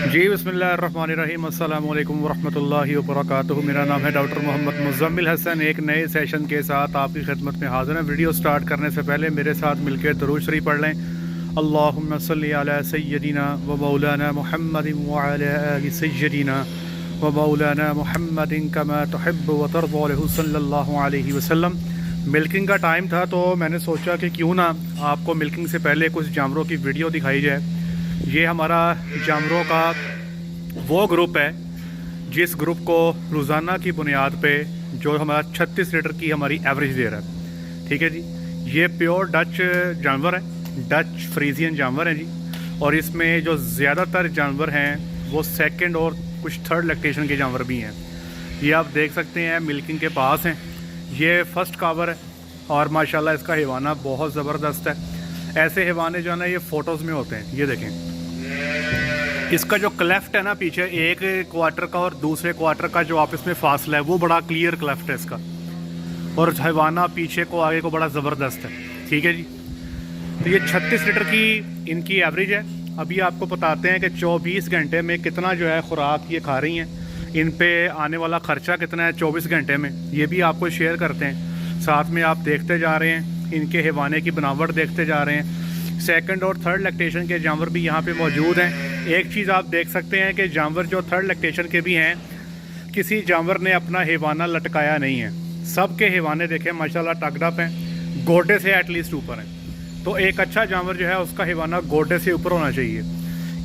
जी बिस्मिल्लाहिर्रहमानिर्रहीम अस्सलाम वालेकुम वरहमतुल्लाहि वबरकातुहू। मेरा नाम है डॉक्टर मोहम्मद मुज़म्मिल हसन। एक नए सेशन के साथ आपकी खिदमत में हाज़िर हैं। वीडियो स्टार्ट करने से पहले मेरे साथ मिलकर दुरूद शरीफ पढ़ लें। अल्लाहुम्मा सल्ली अला सय्यदिना व मौलाना मुहम्मदिन व अला आलि सय्यदिना व मौलाना मुहम्मदिन कमा तुहिब्बु व तर्ज़ा लहू सल्लल्लाहु अलैहि वसल्लम। मिल्किंग का टाइम था तो मैंने सोचा कि क्यों ना आपको मिल्किंग से पहले कुछ जानवरों की वीडियो दिखाई जाए। ये हमारा जानवरों का वो ग्रुप है जिस ग्रुप को रोज़ाना की बुनियाद पे जो हमारा 36 लीटर की हमारी एवरेज दे रहा है। ठीक है जी, ये प्योर डच जानवर है, डच फ्रीजियन जानवर हैं जी। और इसमें जो ज़्यादातर जानवर हैं वो सेकंड और कुछ थर्ड लैक्टेशन के जानवर भी हैं। ये आप देख सकते हैं मिल्किंग के पास हैं। ये फर्स्ट कावर है और माशाल्लाह इसका हिवाना बहुत ज़बरदस्त है। ऐसे हिवाने जो है ना ये फ़ोटोज़ में होते हैं। ये देखें, इसका जो क्लेफ्ट है ना पीछे एक क्वार्टर का और दूसरे क्वार्टर का जो आपस में फासला है वो बड़ा क्लियर क्लेफ्ट है इसका, और हिवाना पीछे को आगे को बड़ा ज़बरदस्त है। ठीक है जी, तो ये 36 लीटर की इनकी एवरेज है। अभी आपको बताते हैं कि 24 घंटे में कितना जो है खुराक ये खा रही हैं, इन पे आने वाला ख़र्चा कितना है 24 घंटे में, ये भी आपको शेयर करते हैं। साथ में आप देखते जा रहे हैं, इनके हिवाने की बनावट देखते जा रहे हैं। सेकंड और थर्ड लैक्टेशन के जानवर भी यहाँ पे मौजूद हैं। एक चीज़ आप देख सकते हैं कि जानवर जो थर्ड लैक्टेशन के भी हैं, किसी जानवर ने अपना हिवाना लटकाया नहीं है। सब के हिवाने देखें माशाल्लाह टकडप हैं, गोडे से एटलीस्ट ऊपर हैं। तो एक अच्छा जानवर जो है उसका हिवाना गोडे से ऊपर होना चाहिए।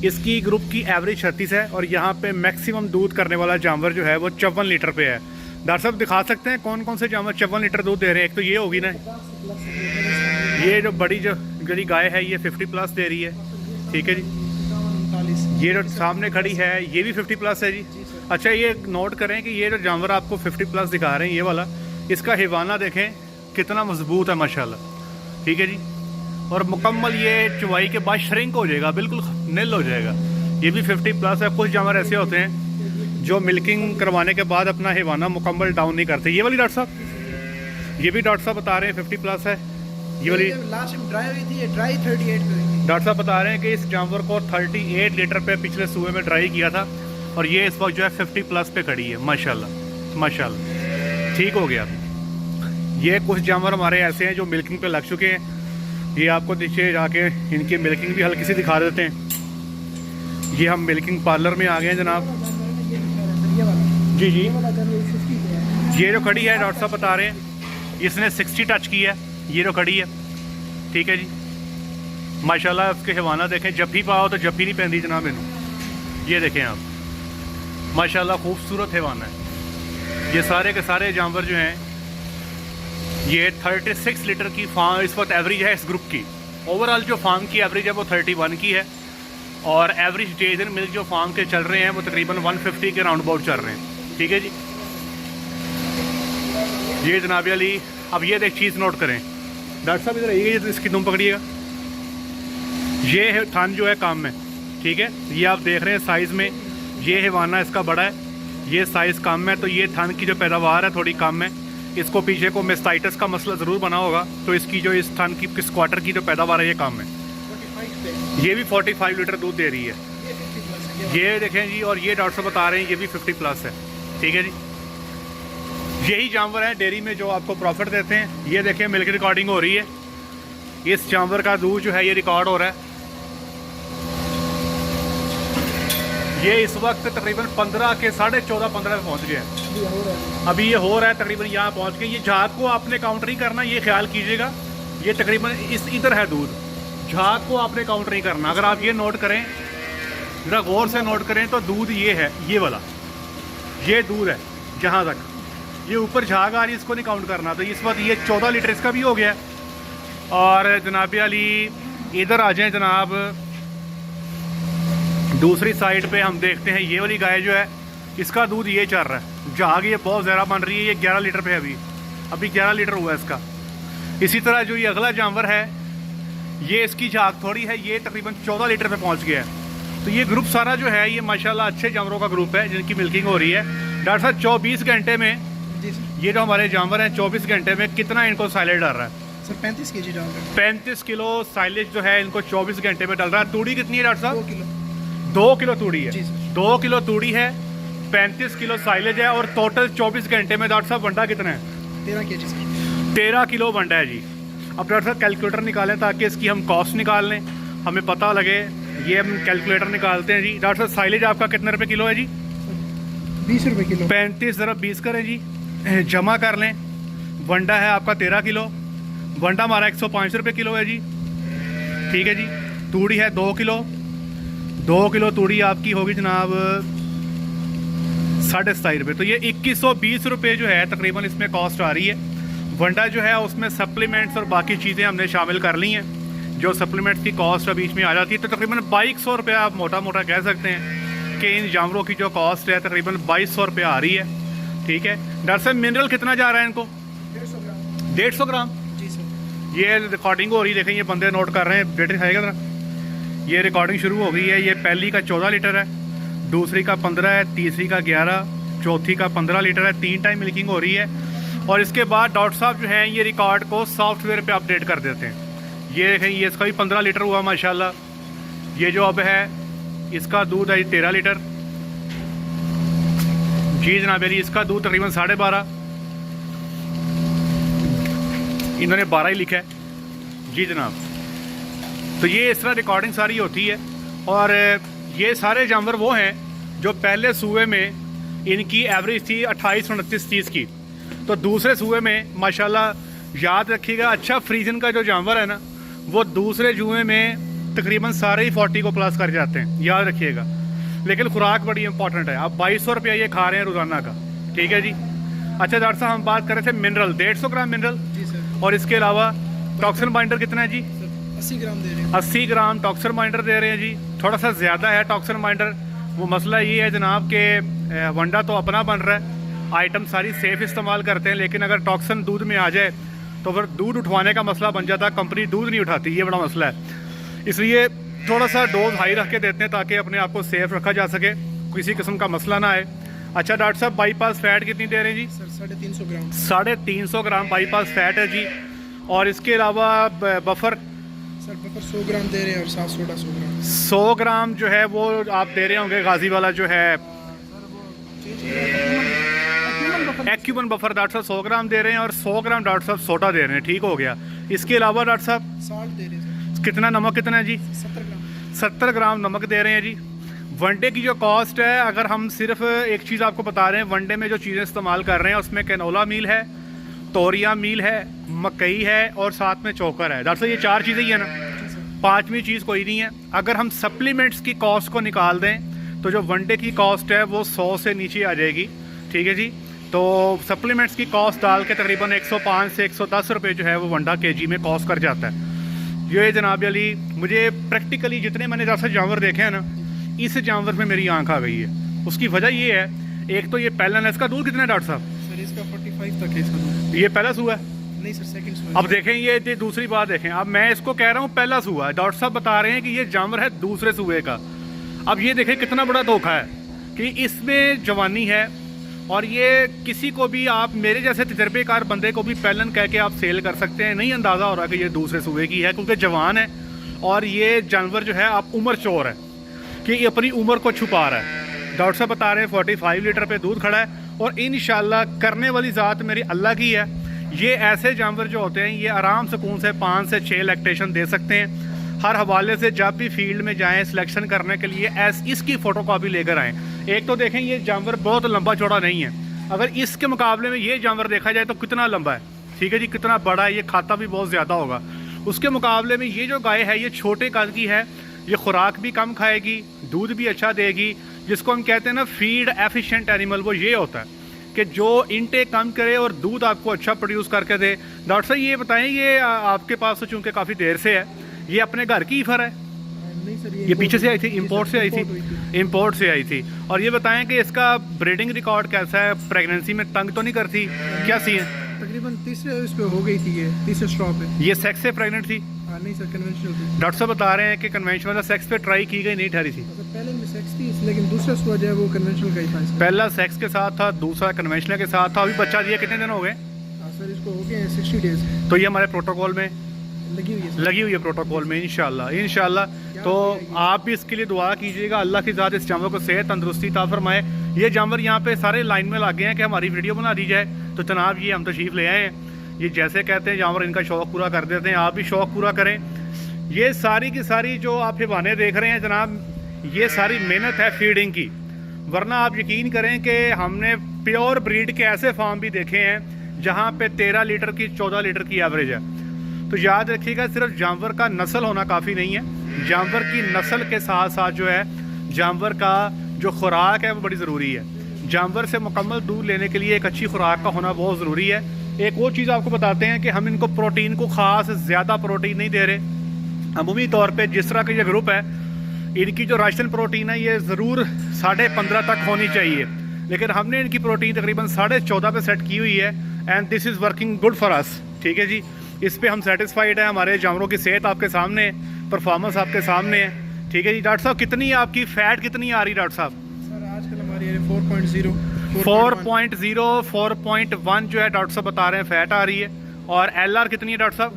इसकी ग्रुप की एवरेज 36 है और यहाँ पे मैक्सिमम दूध करने वाला जानवर जो है वो 54 लीटर पे है। डॉक्टर साहब दिखा सकते हैं कौन कौन से जानवर 54 लीटर दूध दे रहे हैं? एक तो ये होगी ना, ये जो बड़ी जो गाय है ये 50 प्लस दे रही है। ठीक है जी, ये जो सामने खड़ी है ये भी 50 प्लस है जी। अच्छा, ये नोट करें कि ये जो जानवर आपको 50 प्लस दिखा रहे हैं ये वाला, इसका हिवाना देखें कितना मजबूत है माशाल्लाह। ठीक है जी, और मुकम्मल ये चुवाई के बाद श्रिंक हो जाएगा, बिल्कुल निल हो जाएगा। ये भी 50 प्लस है। कुछ जानवर ऐसे होते हैं जो मिल्किंग करवाने के बाद अपना हिवाना मुकम्मल डाउन नहीं करते। ये वाली डॉक्टर साहब, ये भी डॉक्टर साहब बता रहे हैं 50 प्लस है। ये वाली लास्ट में ड्राई हुई थी, ये ड्राई 38 पे हुई थी। डॉक्टर साहब बता रहे हैं कि इस जानवर को 38 लीटर पे पिछले सूबे में ड्राई किया था और ये इस वक्त जो है 50 प्लस पे खड़ी है। माशाल्लाह माशाल्लाह, ठीक हो गया। ये कुछ जानवर हमारे ऐसे हैं जो मिल्किंग पे लग चुके हैं। ये आपको नीचे जाके इनकी मिल्किंग भी हल्की सी दिखा देते हैं। ये हम मिल्किंग पार्लर में आ गए हैं जनाब। जी जी, ये जो खड़ी है डॉक्टर साहब बता रहे हैं इसने 60 टच की है, ये जो खड़ी है। ठीक है जी, माशाल्लाह उसके हिवाना देखें, जब भी पाओ तो जब भी नहीं पहनती जनाब इन्हों। ये देखें आप, माशाल्लाह खूबसूरत हिवाना है। ये सारे के सारे जानवर जो हैं ये 36 लीटर की फार्म इस वक्त एवरेज है इस ग्रुप की। ओवरऑल जो फार्म की एवरेज है वो 31 की है और एवरेज डेज इन मिल्क जो फार्म के चल रहे हैं वो तकरीबन 150 के राउंड अबाउट चल रहे हैं। ठीक है जी, ये जनाब अली। अब ये एक चीज़ नोट करें डॉक्टर साहब, इधर आइए, इसकी दुम पकड़िएगा। ये थान जो है काम में, ठीक है, ये आप देख रहे हैं साइज़ में ये हिवाना इसका बड़ा है, ये साइज़ कम है, तो ये थान की जो पैदावार है थोड़ी कम है। इसको पीछे को मेस्टाइटिस का मसला ज़रूर बना होगा, तो इसकी जो इस थान की किस क्वार्टर की जो पैदावार है ये कम है। ये भी 45 लीटर दूध दे रही है। ये देखें जी, और ये डॉक्टर साहब बता रहे हैं ये भी 50 प्लस है। ठीक है जी, यही जानवर है डेयरी में जो आपको प्रॉफिट देते हैं। ये देखें मिल्क रिकॉर्डिंग हो रही है, इस जानवर का दूध जो है ये रिकॉर्ड हो रहा है। ये इस वक्त तकरीबन 15 के 14.5 15 पे पहुंच गया है। अभी ये हो रहा है तकरीबन यहाँ पहुंच के। ये झाग को आपने काउंट नहीं करना, ये ख्याल कीजिएगा, ये तकरीबन इस इधर है दूध, झाग को आपने काउंट नहीं करना। अगर आप ये नोट करें, जरा गौर से नोट करें तो दूध ये है, ये वाला ये दूध है जहाँ तक ये ऊपर झाग आ रही है इसको नहीं काउंट करना। तो इस वक्त ये 14 लीटर इसका भी हो गया। और जनाब अली इधर आ जाएं जनाब, दूसरी साइड पे हम देखते हैं ये वाली गाय जो है इसका दूध ये चल रहा है, झाग ये बहुत ज़्यादा बन रही है। ये 11 लीटर पे अभी 11 लीटर हुआ है इसका। इसी तरह जो ये अगला जानवर है ये इसकी झाग थोड़ी है, ये तकरीबन 14 लीटर पे पहुंच गया है। तो ये ग्रुप सारा जो है ये माशाल्लाह अच्छे जानवरों का ग्रुप है जिनकी मिल्किंग हो रही है। डॉक्टर साहब 24 घंटे में ये जो हमारे जानवर हैं 24 घंटे में कितना इनको साइलेज डाल रहा है? सर 35 केजी डाल रहे हैं। 35 किलो साइलेज जो है इनको 24 घंटे में डाल रहा है। तूड़ी कितनी है डॉक्टर साहब? 2 किलो। 2 किलो तूड़ी है। जी सर। 2 किलो तूड़ी है, 35 किलो साइलेज है और टोटल 24 घंटे में डॉक्टर साहब वंडा कितना है? 13 kg सर। 13 किलो वंडा है जी। अब डॉक्टर साहब कैलकुलेटर निकालें ताकि इसकी हम कॉस्ट निकाल लें, हमें पता लगे। ये हम कैलकुलेटर निकालते हैं जी। डॉक्टर साहब साइलेज आपका कितने रुपए किलो है जी? 20 रुपए किलो। 35 ज़रा 20 करें जी, जमा कर लें। वंडा है आपका 13 किलो, वंडा हमारा 105 रुपये किलो है जी। ठीक है जी। तूड़ी है 2 किलो, 2 किलो तूड़ी आपकी होगी जनाब 27.5 रुपये। तो ये 2120 रुपये जो है तकरीबन इसमें कॉस्ट आ रही है। वंडा जो है उसमें सप्लीमेंट्स और बाकी चीज़ें हमने शामिल कर ली हैं, जो सप्लीमेंट्स की कॉस्ट बीच में आ जाती है। तो तकरीबन 2200 रुपये आप मोटा मोटा कह सकते हैं कि इन जानवरों की जो कॉस्ट है तकरीबन 2200 रुपये आ रही है। ठीक है डॉक्टर साहब, मिनरल कितना जा रहा है इनको? 150 ग्राम। 150 ग्राम। जी सर। ये रिकॉर्डिंग हो रही, देखें ये बंदे नोट कर रहे हैं। डेट दिखाएगा जरा। ये रिकॉर्डिंग शुरू हो गई है। ये पहली का 14 लीटर है, दूसरी का 15 है, तीसरी का 11, चौथी का 15 लीटर है। 3 टाइम मिल्किंग हो रही है। और इसके बाद डॉक्टर साहब जो हैं ये रिकॉर्ड को सॉफ्टवेयर पे अपडेट कर देते हैं। ये देखें, ये इसका भी 15 लीटर हुआ माशाल्लाह। ये जो अब है इसका दूध है 13 लीटर जी जनाब अली। इसका दूध तकरीबन 12.5, इन्होंने 12 ही लिखा है जी जनाब। तो ये इस तरह रिकॉर्डिंग सारी होती है। और ये सारे जानवर वो हैं जो पहले सूबे में इनकी एवरेज थी 28-29-30 की, तो दूसरे सूबे में माशाल्लाह याद रखिएगा, अच्छा फ्रीजन का जो जानवर है ना वो दूसरे जुए में तकरीबन सारे ही 40 को प्लस कर जाते हैं, याद रखिएगा। लेकिन खुराक बड़ी इंपॉर्टेंट है। आप 2200 रुपया ये खा रहे हैं रोज़ाना का। ठीक है जी। अच्छा डॉक्टर साहब, हम बात कर रहे थे मिनरल, 150 ग्राम मिनरल। जी सर। और इसके अलावा टॉक्सिन बाइंडर कितना है जी? 80 ग्राम दे रहे हैं। 80 ग्राम टॉक्सिन बाइंडर दे रहे हैं जी। थोड़ा सा ज़्यादा है टॉक्सिन बाइंडर। वो मसला ये है जनाब कि वंडा तो अपना बन रहा है, आइटम सारी सेफ इस्तेमाल करते हैं, लेकिन अगर टॉक्सिन दूध में आ जाए तो फिर दूध उठवाने का मसला बन जाता है। कंपनी दूध नहीं उठाती, ये बड़ा मसला है। इसलिए थोड़ा सा डोज हाई रख के देते हैं ताकि अपने आप को सेफ रखा जा सके, किसी किस्म का मसला ना आए। अच्छा डॉक्टर साहब, बाईपास फैट कितनी दे रहे हैं जी? सर 350 ग्राम। 350 ग्राम बाईपास फैट है जी। और इसके अलावा बफर सर बफर 100 ग्राम दे रहे हैं और साफ सोडा 100 ग्राम। 100 ग्राम जो है वो आप दे रहे होंगे गाजी वाला जो है एक्यूबन बफर। डॉक्टर साहब 100 ग्राम दे रहे हैं और 100 ग्राम डॉक्टर साहब सोडा दे रहे हैं। ठीक हो गया। इसके अलावा डॉक्टर साहब साल्ट दे रहे हैं कितना, नमक कितना है जी? 70 ग्राम। 70 ग्राम नमक दे रहे हैं जी। वनडे की जो कॉस्ट है, अगर हम सिर्फ एक चीज़ आपको बता रहे हैं, वनडे में जो चीज़ें इस्तेमाल कर रहे हैं उसमें कैनोला मील है, तोरिया मील है, मकई है और साथ में चोकर है। डॉक्टर साहब ये 4 चीज़ें ही है ना, 5वीं चीज़ कोई नहीं है। अगर हम सप्लीमेंट्स की कॉस्ट को निकाल दें तो जो वनडे की कॉस्ट है वो 100 से नीचे आ जाएगी। ठीक है जी। तो सप्लीमेंट्स की कॉस्ट डाल के तकरीबन 105 से 110 रुपये जो है वो वंडा केजी में कॉस्ट कर जाता है। ये जनाब अली, मुझे प्रैक्टिकली जितने मैंने जैसे जानवर देखे हैं ना, इस जानवर में मेरी आंख आ गई है। उसकी वजह ये है, एक तो ये पहला है, इसका दूध कितना है डॉक्टर साहब? सर इसका 45 तक है इसका दूध। ये पहला सूआ है? नहीं सर सेकंड सूआ। अब देखें, ये दूसरी बात देखें। अब मैं इसको कह रहा हूँ पहला सूआ है, डॉक्टर साहब बता रहे हैं कि ये जानवर है दूसरे सूए का। अब ये देखें कितना बड़ा धोखा है कि इसमें जवानी है और ये किसी को भी, आप मेरे जैसे तजर्बेकार बंदे को भी पहलन कह के आप सेल कर सकते हैं। नहीं अंदाज़ा हो रहा कि ये दूसरे सूबे की है, क्योंकि जवान है और ये जानवर जो है आप उम्र चोर है कि ये अपनी उम्र को छुपा रहा है। डॉक्टर साहब बता रहे हैं 45 लीटर पे दूध खड़ा है और इंशाल्लाह करने वाली ज़ात मेरी अल्लाह की है। ये ऐसे जानवर जो होते हैं ये आराम सुकून से 5 से 6 लैक्टेशन दे सकते हैं। हर हवाले से जब भी फील्ड में जाएं सिलेक्शन करने के लिए इसकी फ़ोटोकॉपी लेकर आएँ। एक तो देखें ये जानवर बहुत लंबा चौड़ा नहीं है, अगर इसके मुकाबले में ये जानवर देखा जाए तो कितना लंबा है। ठीक है जी, कितना बड़ा है, ये खाता भी बहुत ज़्यादा होगा। उसके मुकाबले में ये जो गाय है ये छोटे कद की है, ये खुराक भी कम खाएगी, दूध भी अच्छा देगी। जिसको हम कहते हैं ना फीड एफिशिएंट एनिमल, वो ये होता है कि जो इनटेक कम करे और दूध आपको अच्छा प्रोड्यूस करके दे। डॉक्टर साहब ये बताएं, ये आपके पास तो चूँकि काफ़ी देर से है, ये अपने घर की ईफर है? नहीं सर ये पीछे से आई थी, इंपोर्ट से आई थी? इंपोर्ट से आई थी। और ये बताएं कि इसका ब्रीडिंग रिकॉर्ड कैसा है, प्रेगनेंसी में तंग तो नहीं करती, क्या सी है? तकरीबन तीसरे उस पे हो गई थी, ये तीसरे स्टॉप पे। ये सेक्स से प्रेग्नेंट थी? नहीं सर कन्वेंशनल थी। डॉक्टर साहब बता रहे हैं कि कन्वेंशनल सेक्स पे ट्राई की गई, नहीं ठहरी थी। पहले में सेक्स थी लेकिन दूसरा स्वा जो है वो कन्वेंशनल का ही था। पहला सेक्स के साथ था, दूसरा कन्वेंशनल के साथ था। अभी बच्चा दिया कितने दिन हो गए? सर इसको हो गए 60 डेज। तो ये हमारे प्रोटोकॉल में लगी हुई है प्रोटोकॉल में इंशाल्लाह। तो आप भी इसके लिए दुआ कीजिएगा, अल्लाह की ज़ात इस जानवर को सेहत तंदुरुस्ती ता फरमाए। ये जानवर यहाँ पे सारे लाइन में लगे हैं कि हमारी वीडियो बना दी जाए, तो जनाब ये हम तशरीफ़ ले आए हैं। ये जैसे कहते हैं जानवर इनका शौक़ पूरा कर देते हैं, आप भी शौक़ पूरा करें। ये सारी की सारी जो आप हिवाने देख रहे हैं जनाब, ये सारी मेहनत है फीडिंग की, वरना आप यकीन करें कि हमने प्योर ब्रीड के ऐसे फार्म भी देखे हैं जहाँ पे 13 लीटर की 14 लीटर की एवरेज है। तो याद रखिएगा, सिर्फ जानवर का नस्ल होना काफ़ी नहीं है, जानवर की नस्ल के साथ साथ जो है जानवर का जो खुराक है वो बड़ी ज़रूरी है। जानवर से मुकम्मल दूध लेने के लिए एक अच्छी खुराक का होना बहुत ज़रूरी है। एक और चीज़ आपको बताते हैं कि हम इनको प्रोटीन को ख़ास ज़्यादा प्रोटीन नहीं दे रहे। अमूमी तौर पे जिस तरह का ये ग्रुप है, इनकी जो राशन प्रोटीन है ये ज़रूर 15.5 तक होनी चाहिए, लेकिन हमने इनकी प्रोटीन तकरीबन 14.5 पे सेट की हुई है and this is working good for us. ठीक है जी, इस पे हम सेटिस्फाइड है। हमारे जानवरों की सेहत आपके सामने है, परफॉर्मेंस आपके सामने है। ठीक है जी। डॉक्टर साहब कितनी आपकी फ़ैट कितनी आ रही डॉक्टर साहब? सर आजकल हमारी 4.0 4.1 जो है डॉक्टर साहब बता रहे हैं फ़ैट आ रही है। और LR कितनी है डॉक्टर साहब?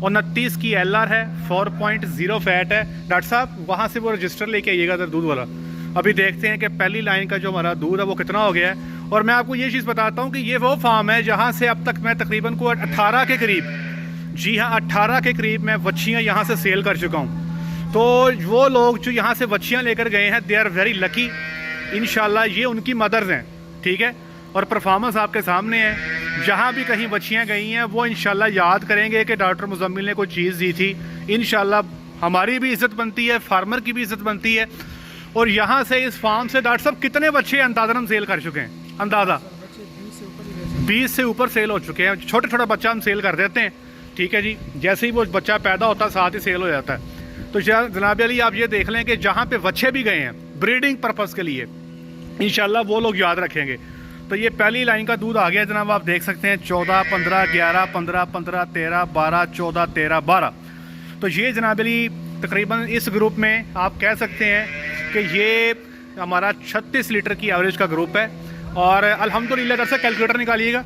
29 की LR है, 4.0 फैट है। डॉक्टर साहब वहाँ से वो रजिस्टर लेके आइएगा सर दूध वाला। अभी देखते हैं कि पहली लाइन का जो हमारा दूध है वो कितना हो गया है। और मैं आपको ये चीज़ बताता हूँ कि ये वो फार्म है जहाँ से अब तक मैं तकरीबन को 18 के करीब, जी हाँ 18 के करीब मैं वच्छियाँ यहाँ से सेल कर चुका हूँ। तो वो लोग जो यहाँ से वच्छियाँ लेकर गए हैं, दे आर वेरी लकी। इंशाल्लाह ये उनकी मदर्स हैं। ठीक है, और परफॉर्मेंस आपके सामने है। जहाँ भी कहीं बच्चियाँ गई हैं वो इंशाल्लाह याद करेंगे कि डॉक्टर मुजम्मिल ने कोई चीज़ दी थी। इंशाल्लाह हमारी भी इज़्ज़त बनती है, फार्मर की भी इज़्ज़त बनती है। और यहाँ से इस फार्म से डॉक्टर साहब कितने बच्चे अंदाज़ा हम सेल कर चुके हैं? अंदाज़ा 20 से ऊपर सेल हो चुके हैं। छोटे छोटा बच्चा हम सेल कर देते हैं। ठीक है जी, जैसे ही वो बच्चा पैदा होता है साथ ही सेल हो जाता है। तो जनाब अली आप ये देख लें कि जहाँ पे बच्चे भी गए हैं ब्रीडिंग पर्पज़ के लिए, इंशाल्लाह वो लोग याद रखेंगे। तो ये पहली लाइन का दूध आ गया जनाब, आप देख सकते हैं 14, 15, 11, 15, 15, 13, 12, 14, 13, 12। तो ये जनाब अली तकरीबन इस ग्रुप में आप कह सकते हैं कि ये हमारा 36 लीटर की एवरेज का ग्रुप है। और अल्हम्दुलिल्लाह से कैलकुलेटर निकालिएगा।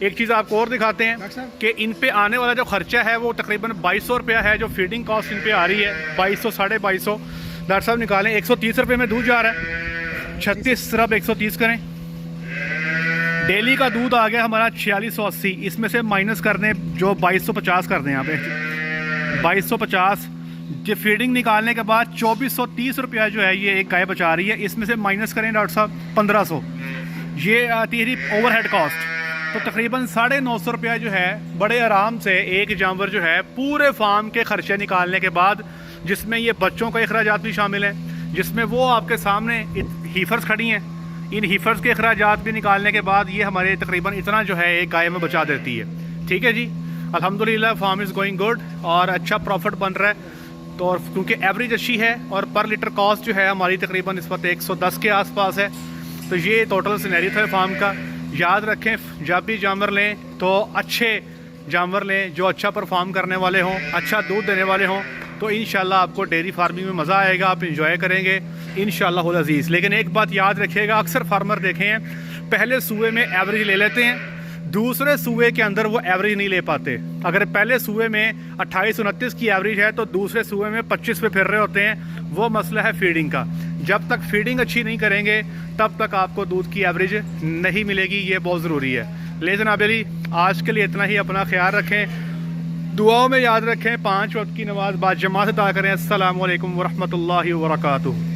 एक चीज़ आपको और दिखाते हैं कि इन पे आने वाला जो खर्चा है वो तकरीबन 2200 रुपया है। जो फीडिंग कॉस्ट इन पे आ रही है 2200, 2250। डॉक्टर साहब निकालें, 130 रुपये में दूध जा रहा है। 36 सिर्फ 130 करें। डेली का दूध आ गया हमारा 4680। इसमें से माइनस कर दें जो 2250 कर दें यहाँ पे 2250। जो फीडिंग निकालने के बाद 2430 रुपया जो है ये एक गाय बचा रही है। इसमें से माइनस करें डॉक्टर साहब 1500, ये आती है ओवरहेड कॉस्ट। तो तकरीबन 950 रुपया जो है बड़े आराम से एक जानवर जो है पूरे फार्म के खर्चे निकालने के बाद, जिसमें ये बच्चों का अखराजात भी शामिल हैं, जिसमें वो आपके सामने हीफर्स खड़ी हैं, इन हीफर्स के अखराजात भी निकालने के बाद ये हमारे तकरीबन इतना जो है एक गाय में बचा देती है। ठीक है जी, अल्हम्दुलिल्लाह फार्म इज़ गोइंग गुड और अच्छा प्रॉफिट बन रहा है। तो और क्योंकि एवरेज अच्छी है और पर लीटर कॉस्ट जो है हमारी तकरीबन इस वक्त 110 के आसपास है। तो ये टोटल सिनेरियो था फार्म का। याद रखें, जब भी जानवर लें तो अच्छे जानवर लें जो अच्छा परफॉर्म करने वाले हों, अच्छा दूध देने वाले हों। तो इंशाल्लाह आपको डेयरी फार्मिंग में मज़ा आएगा, आप इंजॉय करेंगे इंशाल्लाह अज़ीज़। लेकिन एक बात याद रखिएगा, अक्सर फार्मर देखे हैं पहले सूए में एवरेज ले लेते हैं, दूसरे सूए के अंदर वो एवरेज नहीं ले पाते। अगर पहले सूए में 28-29 की एवरेज है तो दूसरे सूए में 25 पे फिर रहे होते हैं। वो मसला है फीडिंग का। जब तक फीडिंग अच्छी नहीं करेंगे तब तक आपको दूध की एवरेज नहीं मिलेगी, ये बहुत ज़रूरी है। ले जनाब अली आज के लिए इतना ही। अपना ख्याल रखें, दुआओं में याद रखें, 5 वक्त की नमाज बाद जमात अदा करें। अस्सलामु अलैकुम वरहमतुल्लाहि वबरकातुहू।